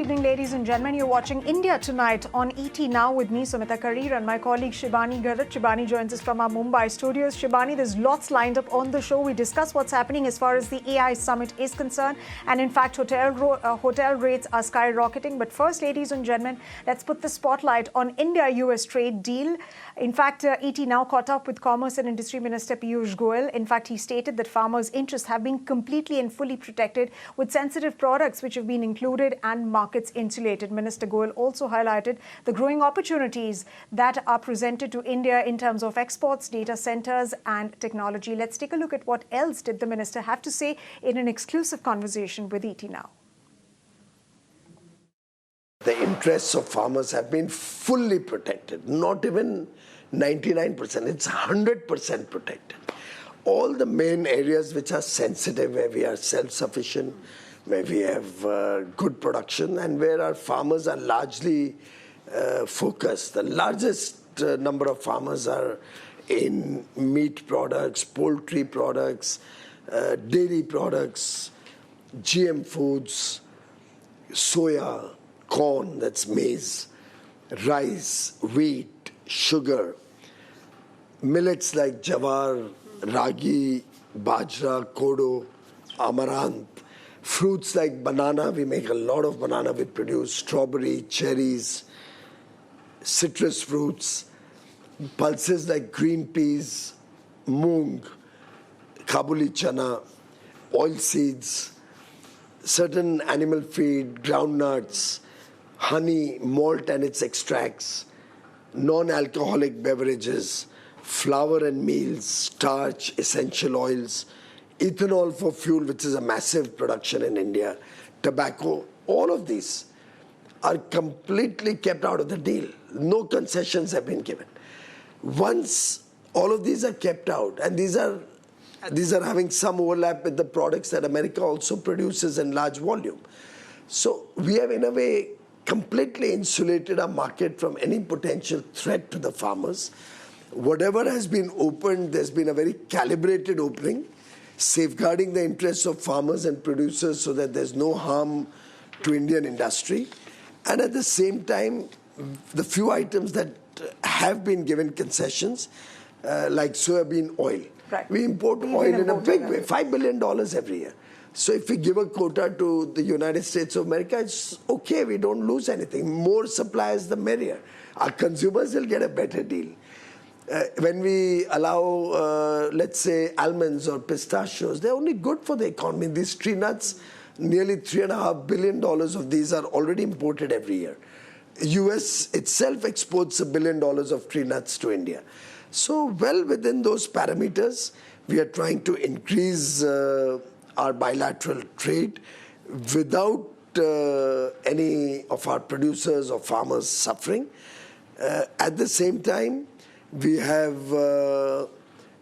evening, ladies and gentlemen. You're watching India Tonight on ET Now with me, Sumita Karir, and my colleague Shibani Garat. Shibani joins us from our Mumbai studios. Shibani, there's lots lined up on the show. We discuss what's happening as far as the AI summit is concerned. And in fact, hotel rates are skyrocketing. But first, ladies and gentlemen, let's put the spotlight on India-US trade deal. In fact, ET Now caught up with Commerce and Industry Minister Piyush Goyal. In fact, he stated that farmers' interests have been completely and fully protected with sensitive products which have been included and markets insulated. Minister Goyal also highlighted the growing opportunities that are presented to India in terms of exports, data centers and technology. Let's take a look at what else did the minister have to say in an exclusive conversation with ET Now. The interests of farmers have been fully protected, not even 99%, it's 100% protected. All the main areas which are sensitive, where we are self-sufficient, where we have good production and where our farmers are largely focused. The largest number of farmers are in meat products, poultry products, dairy products, GM foods, soya, corn, that's maize, rice, wheat, sugar, millets like jawar, ragi, bajra, kodo, amaranth, fruits like banana, we make a lot of banana, we produce strawberry, cherries, citrus fruits, pulses like green peas, moong, kabuli chana, oil seeds, certain animal feed, groundnuts, honey, malt and its extracts, non-alcoholic beverages, flour and meals, starch, essential oils, ethanol for fuel, which is a massive production in India, tobacco, all of these are completely kept out of the deal. No concessions have been given. Once all of these are kept out, and these are having some overlap with the products that America also produces in large volume. So we have in a way completely insulated our market from any potential threat to the farmers. Whatever has been opened, there's been a very calibrated opening, safeguarding the interests of farmers and producers so that there's no harm to Indian industry. And at the same time, the few items that have been given concessions, like soybean oil. Right. We import oil in a big way, $5 billion every year. So if we give a quota to the United States of America, it's okay, we don't lose anything. More suppliers, the merrier. Our consumers will get a better deal. When we allow, let's say, almonds or pistachios, they're only good for the economy. These tree nuts, nearly $3.5 billion of these are already imported every year. US itself exports $1 billion of tree nuts to India. So well within those parameters, we are trying to increase our bilateral trade without any of our producers or farmers suffering. At the same time, we have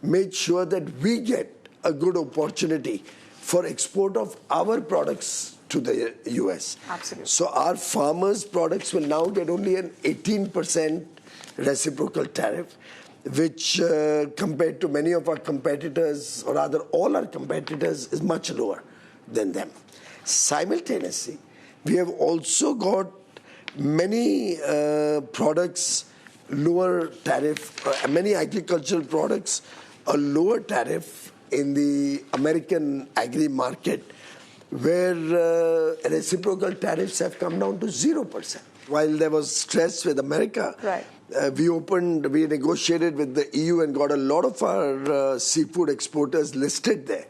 made sure that we get a good opportunity for export of our products to the US. Absolutely. So our farmers' products will now get only an 18% reciprocal tariff, which compared to many of our competitors, or rather all our competitors, is much lower than them. Simultaneously, we have also got many products lower tariff, many agricultural products a lower tariff in the American agri market, where reciprocal tariffs have come down to 0%. While there was stress with America, right. We negotiated with the EU and got a lot of our seafood exporters listed there.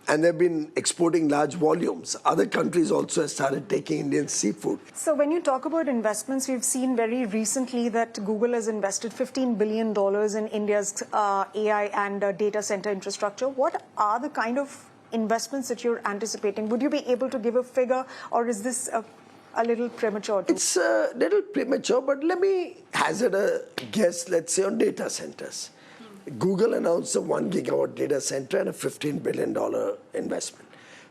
And they've been exporting large volumes. Other countries also have started taking Indian seafood. So when you talk about investments, we've seen very recently that Google has invested $15 billion in India's AI and data center infrastructure. What are the kind of investments that you're anticipating? Would you be able to give a figure, or is this a little premature? It's a little premature, but let me hazard a guess, let's say, on data centers. Google announced a 1 gigawatt data center and a $15 billion investment.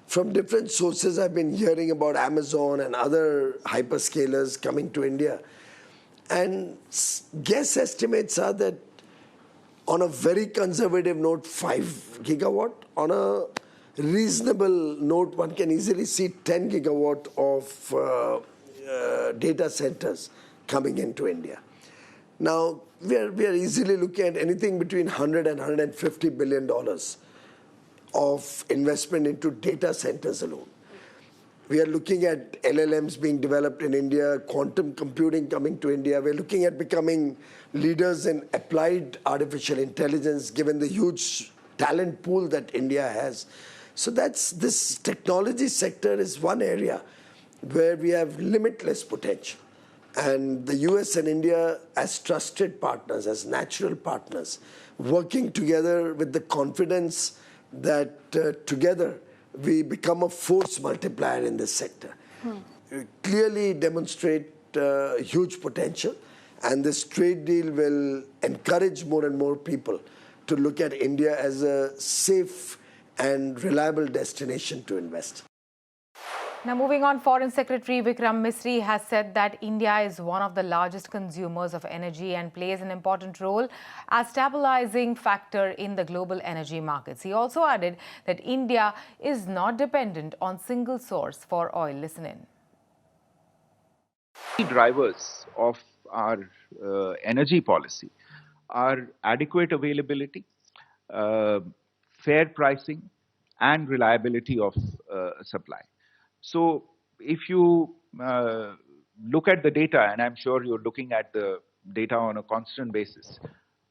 From different sources, I've been hearing about Amazon and other hyperscalers coming to India. And guess estimates are that on a very conservative note, 5 gigawatt. On a reasonable note, one can easily see 10 gigawatt of data centers coming into India. Now, we are easily looking at anything between $100 and $150 billion of investment into data centers alone. We are looking at LLMs being developed in India, quantum computing coming to India. We're looking at becoming leaders in applied artificial intelligence, given the huge talent pool that India has. So this technology sector is one area where we have limitless potential. And the US and India, as trusted partners, as natural partners, working together with the confidence that together we become a force multiplier in this sector. Clearly demonstrate huge potential, and this trade deal will encourage more and more people to look at India as a safe and reliable destination to invest. Now, moving on, Foreign Secretary Vikram Misri has said that India is one of the largest consumers of energy and plays an important role as stabilizing factor in the global energy markets. He also added that India is not dependent on single source for oil. Listen in. Key drivers of our energy policy are adequate availability, fair pricing, and reliability of supply. So if you look at the data, and I'm sure you're looking at the data on a constant basis,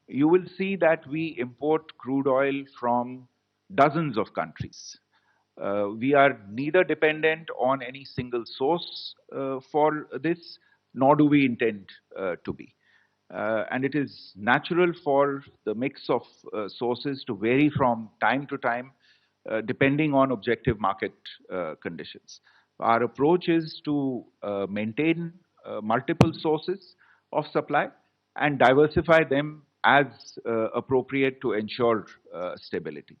you will see that we import crude oil from dozens of countries. We are neither dependent on any single source for this, nor do we intend to be. And it is natural for the mix of sources to vary from time to time, depending on objective market conditions. Our approach is to maintain multiple sources of supply and diversify them as appropriate to ensure stability.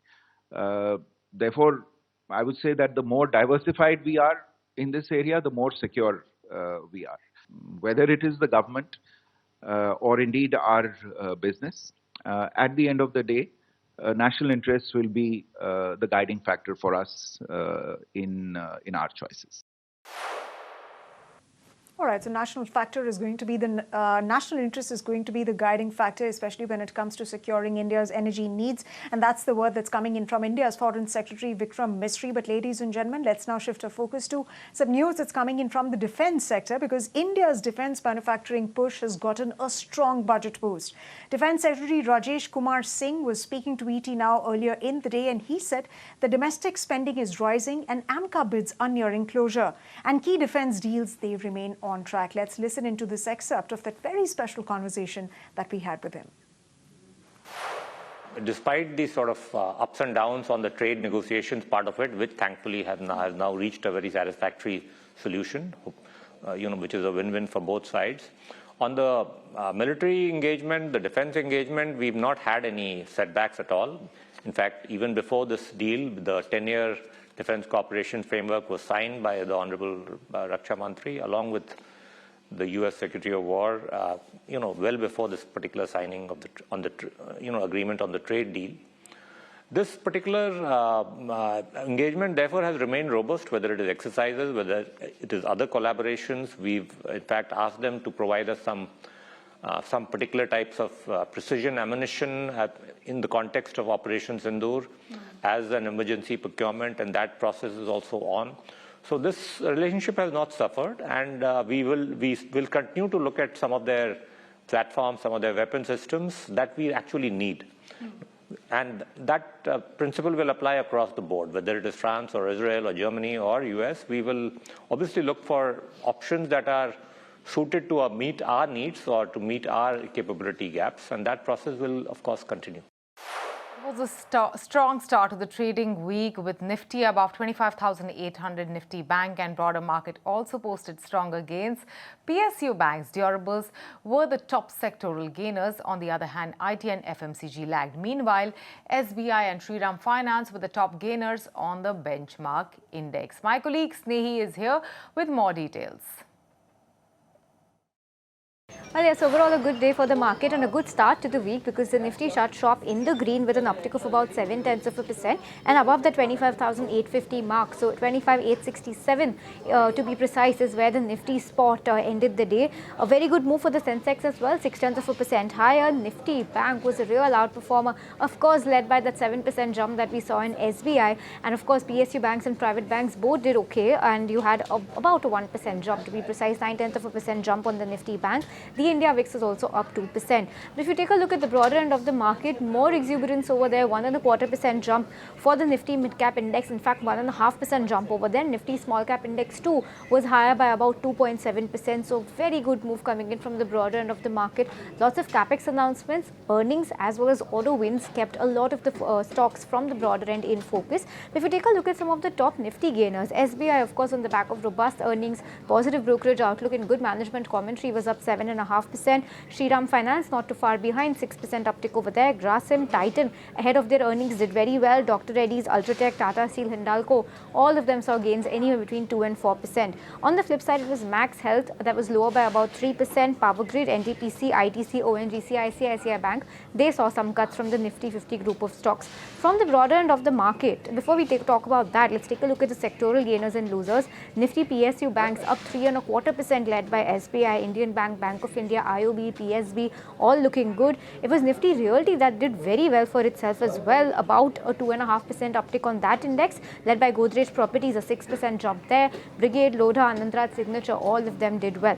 Therefore, I would say that the more diversified we are in this area, the more secure we are. Whether it is the government or indeed our business, at the end of the day, national interests will be the guiding factor for us in our choices. All right, so national factor is going to be the national interest is going to be the guiding factor, especially when it comes to securing India's energy needs. And that's the word that's coming in from India's Foreign Secretary Vikram Misri. But ladies and gentlemen, let's now shift our focus to some news that's coming in from the defense sector, because India's defense manufacturing push has gotten a strong budget boost. Defense Secretary Rajesh Kumar Singh was speaking to ET Now earlier in the day, and he said the domestic spending is rising and AMCA bids are nearing closure. And key defense deals, they remain on track. Let's listen into this excerpt of that very special conversation that we had with him. Despite the sort of ups and downs on the trade negotiations part of it, which thankfully has now reached a very satisfactory solution, which is a win-win for both sides. On the military engagement, the defense engagement, we've not had any setbacks at all. In fact, even before this deal, the 10-year Defense Cooperation Framework was signed by the Honorable Raksha Mantri, along with the U.S. Secretary of War, well before this particular signing of the agreement on the trade deal. This particular engagement, therefore, has remained robust, whether it is exercises, whether it is other collaborations. We've, in fact, asked them to provide us some particular types of precision ammunition in the context of Operation Sindoor as an emergency procurement, and that process is also on. So this relationship has not suffered, and we will continue to look at some of their platforms, some of their weapon systems that we actually need. And that principle will apply across the board, whether it is France or Israel or Germany or US. We will obviously look for options that are suited to meet our needs or to meet our capability gaps, and that process will, of course, continue. It was a strong start to the trading week, with Nifty above 25,800. Nifty Bank and broader market also posted stronger gains. PSU banks, durables were the top sectoral gainers. On the other hand, IT and FMCG lagged. Meanwhile, SBI and Shriram Finance were the top gainers on the benchmark index. My colleague Snehi is here with more details. Well, yes, overall a good day for the market and a good start to the week because the Nifty shut shop in the green with an uptick of about 0.7% and above the 25,850 mark. So 25,867 to be precise is where the Nifty spot ended the day. A very good move for the Sensex as well, 0.6% higher. Nifty Bank was a real outperformer, of course led by that 7% jump that we saw in SBI, and of course PSU banks and private banks both did okay, and you had about a 1% jump to be precise, 0.9% jump on the Nifty Bank. The India VIX is also up 2%. But if you take a look at the broader end of the market, more exuberance over there, 1.25% jump for the Nifty Mid Cap Index. In fact, 1.5% jump over there. Nifty Small Cap Index too was higher by about 2.7%. So very good move coming in from the broader end of the market. Lots of capex announcements, earnings as well as order wins kept a lot of the stocks from the broader end in focus. But if you take a look at some of the top Nifty gainers, SBI of course on the back of robust earnings, positive brokerage outlook and good management commentary was up 7.5%. Shriram Finance not too far behind, 6% uptick over there. Grasim, Titan ahead of their earnings did very well. Dr. Reddy's, Ultratech, Tata Steel, Hindalco, all of them saw gains anywhere between 2 and 4%. On the flip side, it was Max Health that was lower by about 3%. Power Grid, NTPC, ITC, ONGC, ICICI Bank, they saw some cuts from the Nifty 50 group of stocks. From the broader end of the market, before we talk about that, let's take a look at the sectoral gainers and losers. Nifty PSU banks up 3.25% led by SBI, Indian Bank, Bank of India, IOB, PSB, all looking good. It was Nifty Realty that did very well for itself as well, about a 2.5% uptick on that index, led by Godrej Properties, a 6% jump there. Brigade, Lodha, Anandraj Signature, all of them did well.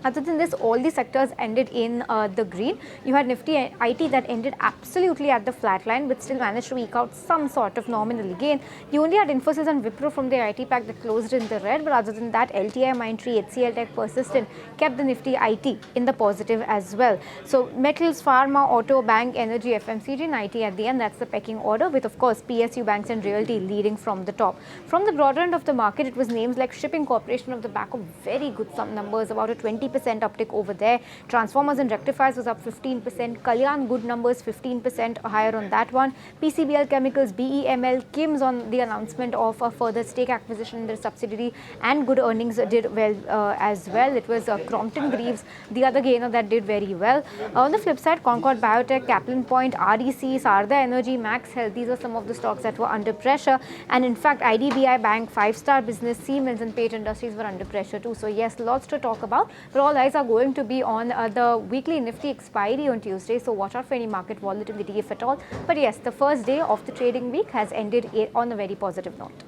Other than this, all the sectors ended in the green. You had Nifty IT that ended absolutely at the flat line but still managed to eke out some sort of nominal gain. You only had Infosys and Wipro from the IT pack that closed in the red, but other than that, LTI, Mindtree, HCL Tech, Persistent kept the Nifty IT in the positive as well. So metals, pharma, auto, bank, energy, FMCG and IT at the end, that's the pecking order, with of course PSU banks and realty leading from the top. From the broader end of the market, it was names like Shipping Corporation of the back of very good numbers, about a 20% uptick over there. Transformers and rectifiers was up 15%. Kalyan, good numbers, 15% higher on that one. PCBL Chemicals, BEML, Kim's on the announcement of a further stake acquisition in their subsidiary, and good earnings did well as well. It was Crompton Greaves, the other gainer that did very well. On the flip side, Concord Biotech, Kaplan Point, REC, Sarda Energy, Max Health, these are some of the stocks that were under pressure. And in fact, IDBI Bank, 5-Star Business, Siemens and Page Industries were under pressure too. So yes, lots to talk about. But all eyes are going to be on the weekly Nifty expiry on Tuesday. So watch out for any market volatility if at all. But yes, the first day of the trading week has ended on a very positive note.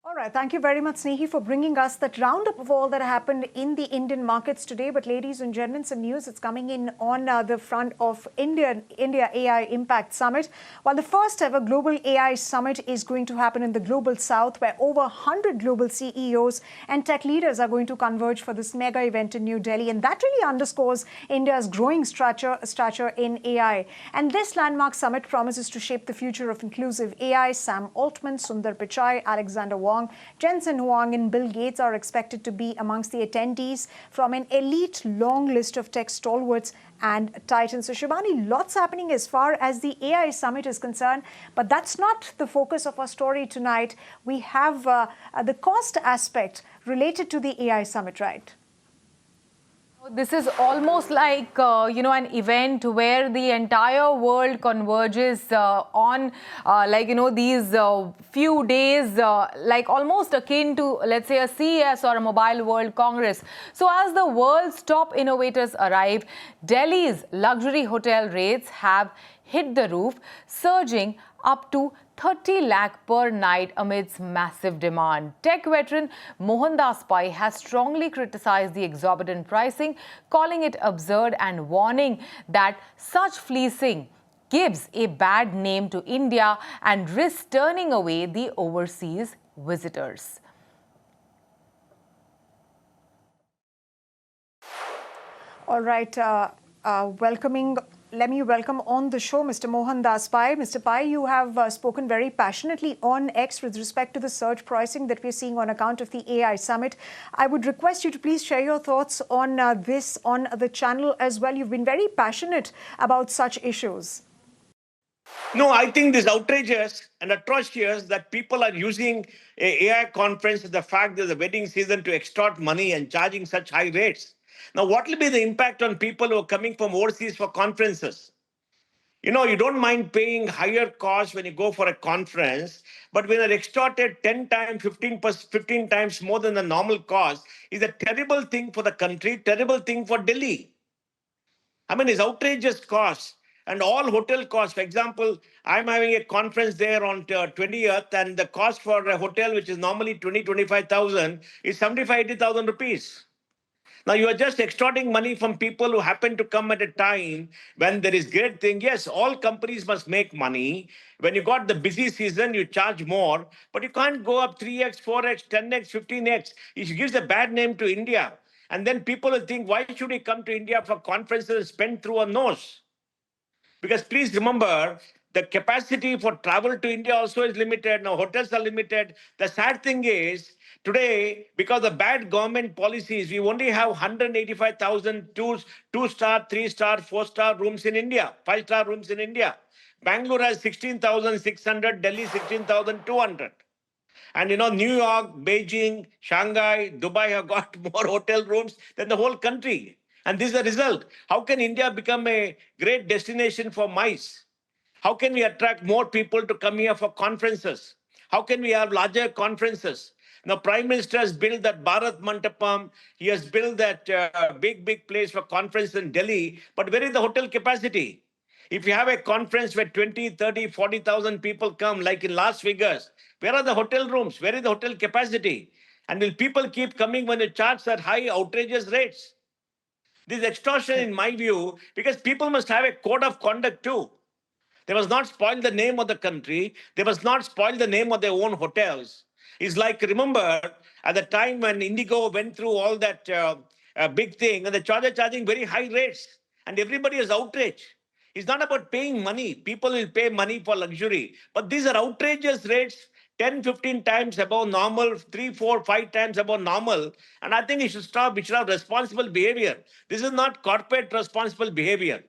All right, thank you very much, Snehi, for bringing us that roundup of all that happened in the Indian markets today. But ladies and gentlemen, some news that's coming in on the front of India AI Impact Summit. While the first ever global AI summit is going to happen in the global south, where over 100 global CEOs and tech leaders are going to converge for this mega event in New Delhi. And that really underscores India's growing stature in AI. And this landmark summit promises to shape the future of inclusive AI. Sam Altman, Sundar Pichai, Alexander Wong, Jensen Huang and Bill Gates are expected to be amongst the attendees from an elite long list of tech stalwarts and titans. So Shibani, lots happening as far as the AI summit is concerned, but that's not the focus of our story tonight. We have the cost aspect related to the AI summit, right? This is almost like, an event where the entire world converges on, these few days, like almost akin to, let's say, a CES or a Mobile World Congress. So as the world's top innovators arrive, Delhi's luxury hotel rates have hit the roof, surging up to 30 lakh per night amidst massive demand. Tech veteran Mohandas Pai has strongly criticized the exorbitant pricing, calling it absurd and warning that such fleecing gives a bad name to India and risks turning away the overseas visitors. All right, let me welcome on the show Mr. Mohandas Pai. Mr. Pai, you have spoken very passionately on X with respect to the surge pricing that we're seeing on account of the AI summit. I would request you to please share your thoughts on this on the channel as well. You've been very passionate about such issues. No, I think this outrageous and atrocious that people are using a AI conference as the fact that the wedding season to extort money and charging such high rates. Now, what will be the impact on people who are coming from overseas for conferences? You don't mind paying higher costs when you go for a conference, but when you're extorted 10 times, 15 times more than the normal cost, is a terrible thing for the country, terrible thing for Delhi. I mean, it's outrageous costs and all hotel costs. For example, I'm having a conference there on 20th, and the cost for a hotel, which is normally 25,000, is 80,000 rupees. Now you are just extorting money from people who happen to come at a time when there is great thing. Yes, all companies must make money. When you got the busy season, you charge more, but you can't go up 3x, 4x, 10x, 15x. It gives a bad name to India. And then people will think, why should he come to India for conferences and spend through a nose? Because please remember, the capacity for travel to India also is limited. Now, hotels are limited. The sad thing is, today, because of bad government policies, we only have 185,000 two-star, three-star, four-star rooms in India, five-star rooms in India. Bangalore has 16,600, Delhi 16,200. And New York, Beijing, Shanghai, Dubai have got more hotel rooms than the whole country. And this is the result. How can India become a great destination for mice? How can we attract more people to come here for conferences? How can we have larger conferences? Now, Prime Minister has built that Bharat Mandapam. He has built that big place for conference in Delhi. But where is the hotel capacity? If you have a conference where 20, 30, 40,000 people come, like in Las Vegas, where are the hotel rooms? Where is the hotel capacity? And will people keep coming when the charge at high, outrageous rates? This is extortion, in my view, because people must have a code of conduct too. They must not spoil the name of the country. They must not spoil the name of their own hotels. It's like, remember, at the time when Indigo went through all that big thing, and the charging very high rates, and everybody is outraged. It's not about paying money. People will pay money for luxury. But these are outrageous rates, 10, 15 times above normal, 3, 4, 5 times above normal. And I think it should stop. It should have responsible behavior. This is not corporate responsible behavior.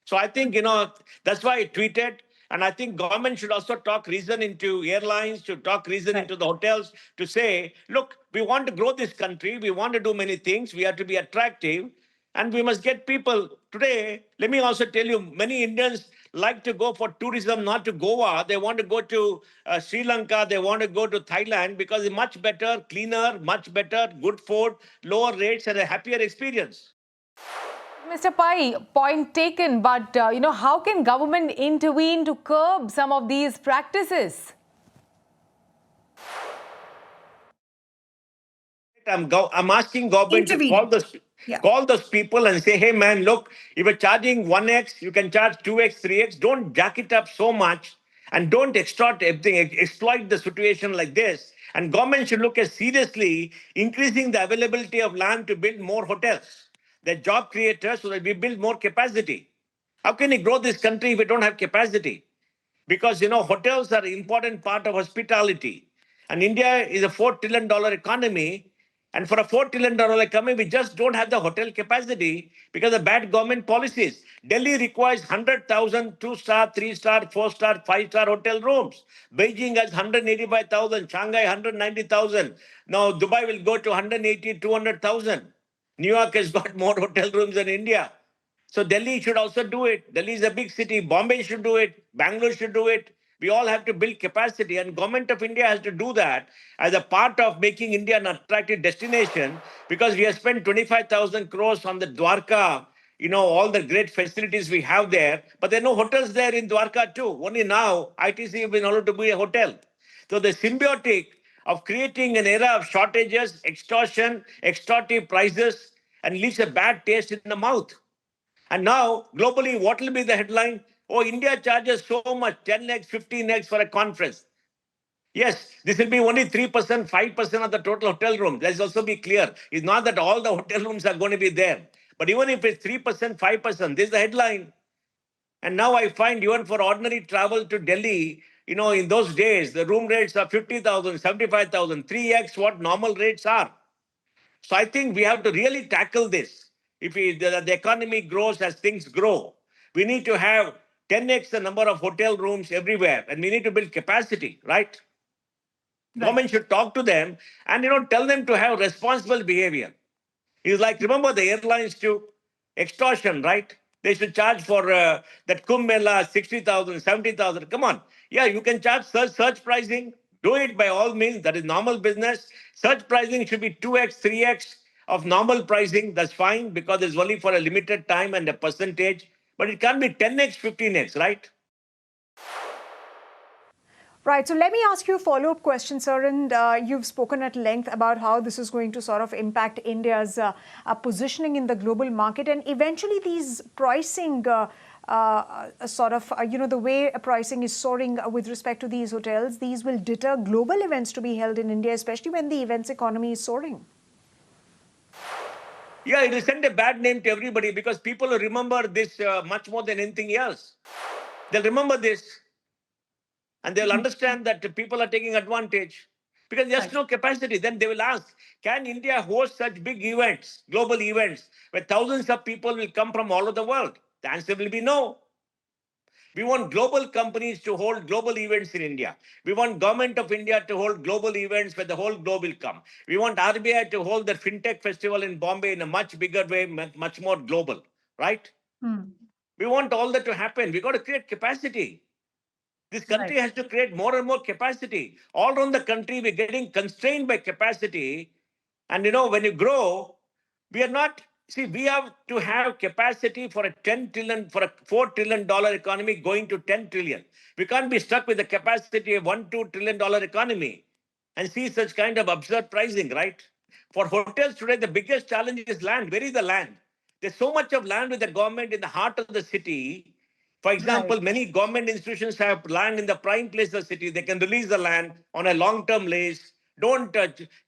So I think, that's why I tweeted. And I think government should also talk reason into airlines, should talk reason into the hotels to say, look, we want to grow this country. We want to do many things. We have to be attractive. And we must get people. Today, let me also tell you, many Indians like to go for tourism, not to Goa. They want to go to Sri Lanka. They want to go to Thailand because it's much better, cleaner, much better, good food, lower rates, and a happier experience. Mr. Pai, point taken, but how can government intervene to curb some of these practices? I'm asking government Intervene. to call those people and say, hey man, look, if you're charging 1x, you can charge 2x, 3x. Don't jack it up so much and don't extort everything, exploit the situation like this. And government should look at seriously increasing the availability of land to build more hotels. They're job creators so that we build more capacity. How can we grow this country if we don't have capacity? Because hotels are an important part of hospitality, and India is a $4 trillion economy, and for a $4 trillion economy we just don't have the hotel capacity because of bad government policies. Delhi requires 100,000 2-star, 3-star, 4-star, 5-star hotel rooms. Beijing has 185,000, Shanghai 190,000. Now Dubai will go to 180, 200,000. New York has got more hotel rooms than India. So Delhi should also do it. Delhi is a big city. Bombay should do it. Bangalore should do it. We all have to build capacity, and government of India has to do that as a part of making India an attractive destination, because we have spent 25,000 crores on the Dwarka, all the great facilities we have there, but there are no hotels there in Dwarka too. Only now ITC have been allowed to be a hotel. So the symbiotic of creating an era of shortages, extortion, extortive prices, and leaves a bad taste in the mouth. And now, globally, what will be the headline? Oh, India charges so much, 10x, 15x for a conference. Yes, this will be only 3%, 5% of the total hotel rooms. Let's also be clear. It's not that all the hotel rooms are going to be there. But even if it's 3%, 5%, this is the headline. And now I find even for ordinary travel to Delhi, in those days, the room rates are 50,000, 75,000, 3x what normal rates are. So I think we have to really tackle this. If the economy grows as things grow, we need to have 10x the number of hotel rooms everywhere, and we need to build capacity, right? Government should talk to them and tell them to have responsible behavior. It's like, remember the airlines too? Extortion, right? They should charge for that Kumbh Mela 60,000, 70,000. Come on. Yeah, you can charge surge pricing. Do it by all means. That is normal business. Surge pricing should be 2x, 3x of normal pricing. That's fine because it's only for a limited time and a percentage. But it can't be 10x, 15x, right? Right. So let me ask you a follow-up question, sir. And you've spoken at length about how this is going to sort of impact India's positioning in the global market. And eventually these pricing the way pricing is soaring with respect to these hotels, these will deter global events to be held in India, especially when the events economy is soaring. Yeah, it will send a bad name to everybody because people will remember this much more than anything else. They'll remember this. And they'll understand that the people are taking advantage because there's no capacity. Then they will ask, can India host such big events, global events, where thousands of people will come from all over the world? The answer will be no. We want global companies to hold global events in India. We want government of India to hold global events where the whole globe will come. We want RBI to hold the FinTech festival in Bombay in a much bigger way, much more global, right? We want all that to happen. We got to create capacity. This country has to create more and more capacity. All around the country, we're getting constrained by capacity. And when you grow, we are not, we have to have capacity for a $4 trillion economy going to 10 trillion. We can't be stuck with the capacity of $1-2 trillion economy and see such kind of absurd pricing, right? For hotels today, the biggest challenge is land. Where is the land? There's so much of land with the government in the heart of the city. For example, many government institutions have land in the prime place of the city. They can release the land on a long-term lease. Don't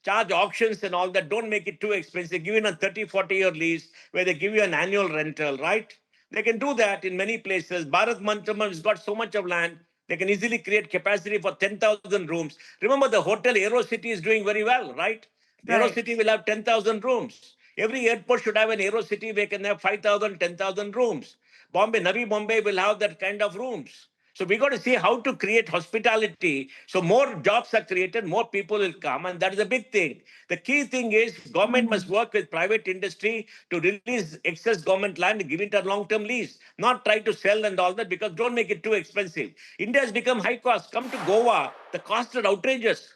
charge auctions and all that. Don't make it too expensive. Give you a 30, 40-year lease where they give you an annual rental, right? They can do that in many places. Bharat Mandaram has got so much of land. They can easily create capacity for 10,000 rooms. Remember, the hotel AeroCity is doing very well, right? The AeroCity will have 10,000 rooms. Every airport should have an AeroCity where can have 5,000, 10,000 rooms. Navi Bombay will have that kind of rooms. So we got to see how to create hospitality. So more jobs are created, more people will come, and that is a big thing. The key thing is government must work with private industry to release excess government land and give it a long-term lease, not try to sell and all that because don't make it too expensive. India has become high cost. Come to Goa, the costs are outrageous.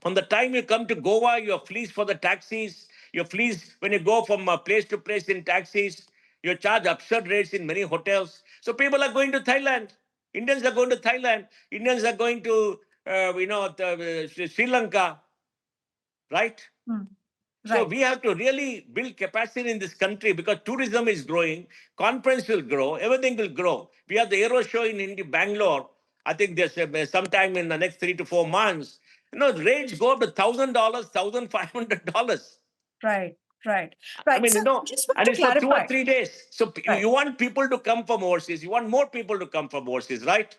From the time you come to Goa, you're fleeced for the taxis. You're fleeced when you go from place to place in taxis. You charge absurd rates in many hotels. So people are going to Thailand. Indians are going to Thailand. Indians are going to, Sri Lanka, right? So we have to really build capacity in this country because tourism is growing, conference will grow, everything will grow. We have the Aero Show in Bangalore. I think there's sometime in the next 3 to 4 months. Rates go up to $1,000, $1,500. Right. I mean, just want and to it's for 2 or clarify. 3 days. So you want people to come from overseas. You want more people to come from overseas, right?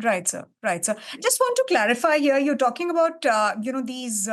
Right, sir. Just want to clarify here. You're talking about, these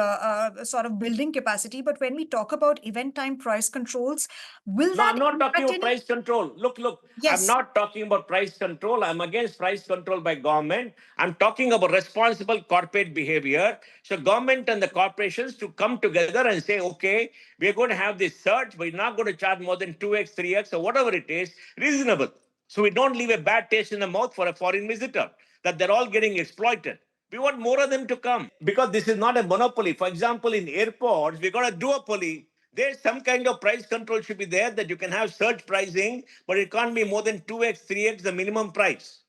sort of building capacity. But when we talk about event time price controls, will No, that I'm not talking impact about price control. Look, Yes. I'm not talking about price control. I'm against price control by government. I'm talking about responsible corporate behavior. So government and the corporations to come together and say, okay, we're going to have this surge, but we're not going to charge more than 2x, 3x, or whatever it is, reasonable. So we don't leave a bad taste in the mouth for a foreign visitor, that they're all getting exploited. We want more of them to come because this is not a monopoly. For example, in airports, we got a duopoly. There's some kind of price control should be there that you can have surge pricing, but it can't be more than 2x, 3x the minimum price.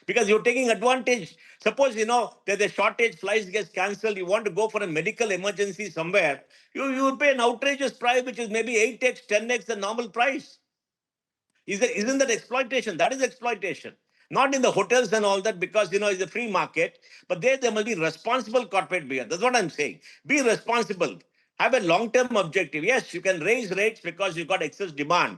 Because you're taking advantage. Suppose, there's a shortage, flights gets cancelled, you want to go for a medical emergency somewhere, you will pay an outrageous price, which is maybe 8x, 10x the normal price. Isn't that exploitation? That is exploitation. Not in the hotels and all that because, it's a free market, but there must be responsible corporate behavior. That's what I'm saying. Be responsible. Have a long-term objective. Yes, you can raise rates because you got excess demand.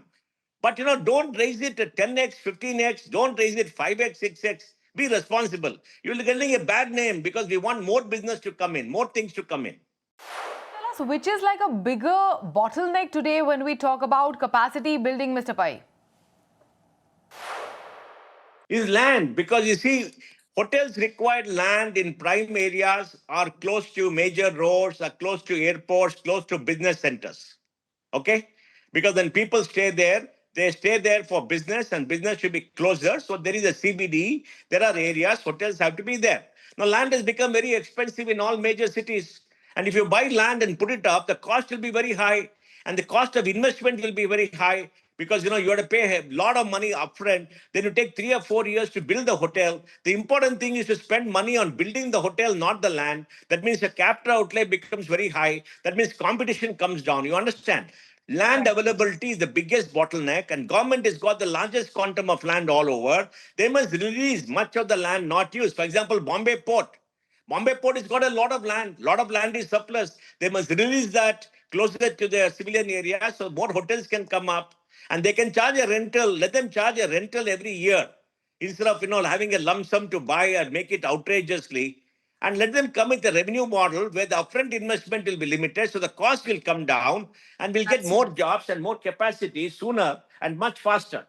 But, don't raise it to 10x, 15x. Don't raise it 5x, 6x. Be responsible. You're getting a bad name because we want more business to come in, more things to come in. Tell us, which is like a bigger bottleneck today when we talk about capacity building, Mr. Pai? is land, because you see, hotels require land in prime areas or close to major roads or close to airports, close to business centers. Okay? Because when people stay there, they stay there for business and business should be closer. So there is a CBD, there are areas, hotels have to be there. Now, land has become very expensive in all major cities. And if you buy land and put it up, the cost will be very high. And the cost of investment will be very high because you have to pay a lot of money upfront. Then you take 3 or 4 years to build the hotel. The important thing is to spend money on building the hotel, not the land. That means the capital outlay becomes very high. That means competition comes down. You understand? Land availability is the biggest bottleneck, and government has got the largest quantum of land all over. They must release much of the land not used. For example, Bombay Port. Bombay Port has got a lot of land. Lot of land is surplus. They must release that closer to the civilian area so more hotels can come up and they can charge a rental. Let them charge a rental every year instead of having a lump sum to buy and make it outrageously. And let them come with a revenue model where the upfront investment will be limited, so the cost will come down and we'll get more jobs and more capacity sooner and much faster.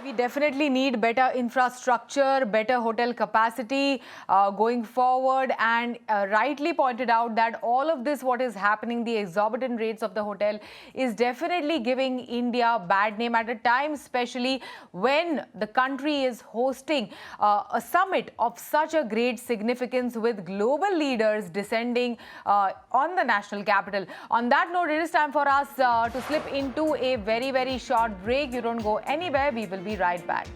We definitely need better infrastructure, better hotel capacity going forward, and rightly pointed out that all of this, what is happening, the exorbitant rates of the hotel, is definitely giving India a bad name at a time, especially when the country is hosting a summit of such a great significance with global leaders descending on the national capital. On that note, it is time for us to slip into a very, very short break. You don't go anywhere. We will be right back.